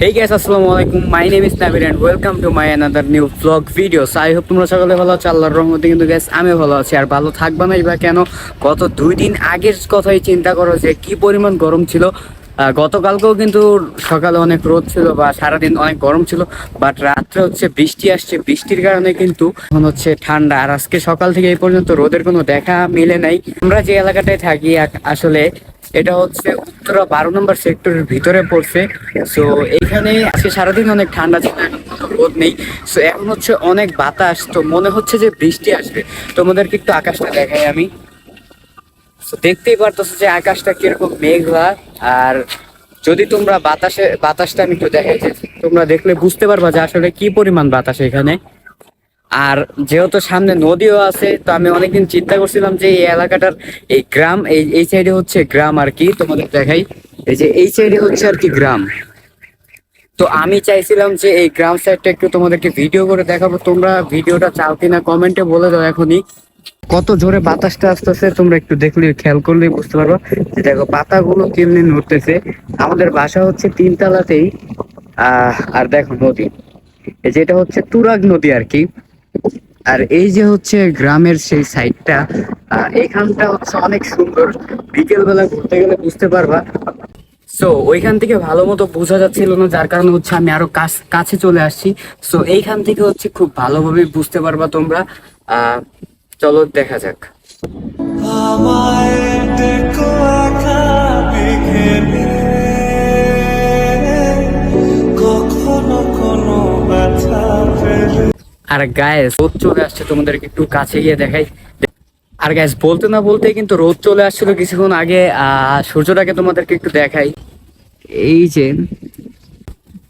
Hey guys, Assalamualaikum. My name is Nabir and welcome to my another new vlog video. So I hope তোমরা সকলে ভালো আছো। আল্লাহর রহমতে কিন্তু guys আমি ভালো আছি। আর ভালো থাকবা নাই বা কেন? গত 2 দিন আগের কথাই চিন্তা করো যে কি পরিমাণ গরম ছিল। গতকালকেও কিন্তু সকালে অনেক রোদ ছিল বা সারাদিন অনেক গরম ছিল, বাট রাত্রে হচ্ছে বৃষ্টি আসছে। বৃষ্টির কারণে কিন্তু এখন হচ্ছে ঠান্ডা। আর আজকে সকাল থেকে এই পর্যন্ত রোদের কোনো দেখা মিলে নাই। আমরা যে এলাকাটায় থাকি আসলে এটা হচ্ছে উত্তরা 12 নম্বর সেক্টরের ভিতরে পড়ছে। সো এইখানে আজকে সারাদিন অনেক ঠান্ডা ছিল, এখন কোনো রোদ নেই। সো এখন হচ্ছে অনেক বাতাস, তো মনে হচ্ছে যে বৃষ্টি আসবে। তোমাদেরকে একটু আকাশটা দেখাই আমি। তো দেখতেই পারতেছো যে আকাশটা কিরকম মেঘলা। আর যদি তোমরা বাতাসটা আমি একটু দেখাই, যে তোমরা দেখলে বুঝতে পারবা যে আসলে কি পরিমাণ বাতাস এখানে। আর যেহেতু সামনে নদীও আছে, তো আমি অনেকদিন চিন্তা করছিলাম যে এই এলাকাটার এই গ্রাম, এই সাইডে হচ্ছে গ্রাম আর কি। তোমাদের দেখাই, এই যে এই সাইডে হচ্ছে আর কি গ্রাম। তো আমি চাইছিলাম যে এই গ্রাম সাইডটা একটু তোমাদেরকে ভিডিও করে দেখাবো। তোমরা ভিডিওটা চাও কিনা কমেন্টে বলে দাও এখনই। কত জোরে বাতাসটা আসতেছে তোমরা একটু দেখলে, খেয়াল করলেই বুঝতে পারবো যে দেখো পাতাগুলো কেমনি নড়তেছে। আমাদের বাসা হচ্ছে 3 তলাতেই। আর দেখো নদী, এই যেটা হচ্ছে তুরাগ নদী আর কি। আর এই যে হচ্ছে গ্রামের সেই সাইডটা, এইখানটা হচ্ছে অনেক সুন্দর। বিকেল বেলা ঘুরতে গেলে বুঝতে পারবা। সো ওইখান থেকে ভালো মতো বোঝা যাচ্ছিল না, যার কারণে হচ্ছে আমি আরো কাছে চলে আসছি। সো এইখান থেকে হচ্ছে খুব ভালোভাবে বুঝতে পারবা তোমরা। চলো দেখা যাক। আমায় দেখো আঁকা মেঘেলে, কখনো কোনো ব্যথা পেলে। আর গায়ে রোদ চলে আসছে, তোমাদেরকে একটু কাছে গিয়ে দেখাই। আর গ্যাস বলতে না বলতে কিন্তু রোদ চলে আসছিল কিছুক্ষণ আগে। সূর্যটাকে তোমাদেরকে একটু দেখাই। এই যে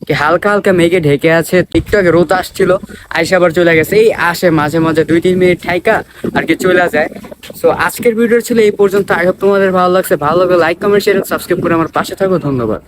কি হালকা হালকা মেঘে ঢেকে আছে। একটু আগে রোদ আসছিল, আইসা আবার চলে গেছে। এই আসে মাঝে মাঝে 2-3 মিনিট ঠাইকা আর কি চলে যায়। সো আজকের ভিডিও ছিল এই পর্যন্ত। আই হোপ তোমাদের ভালো লাগছে। ভালো লাগলে লাইক, কমেন্ট, শেয়ার, সাবস্ক্রাইব করে আমার পাশে থাকো। ধন্যবাদ।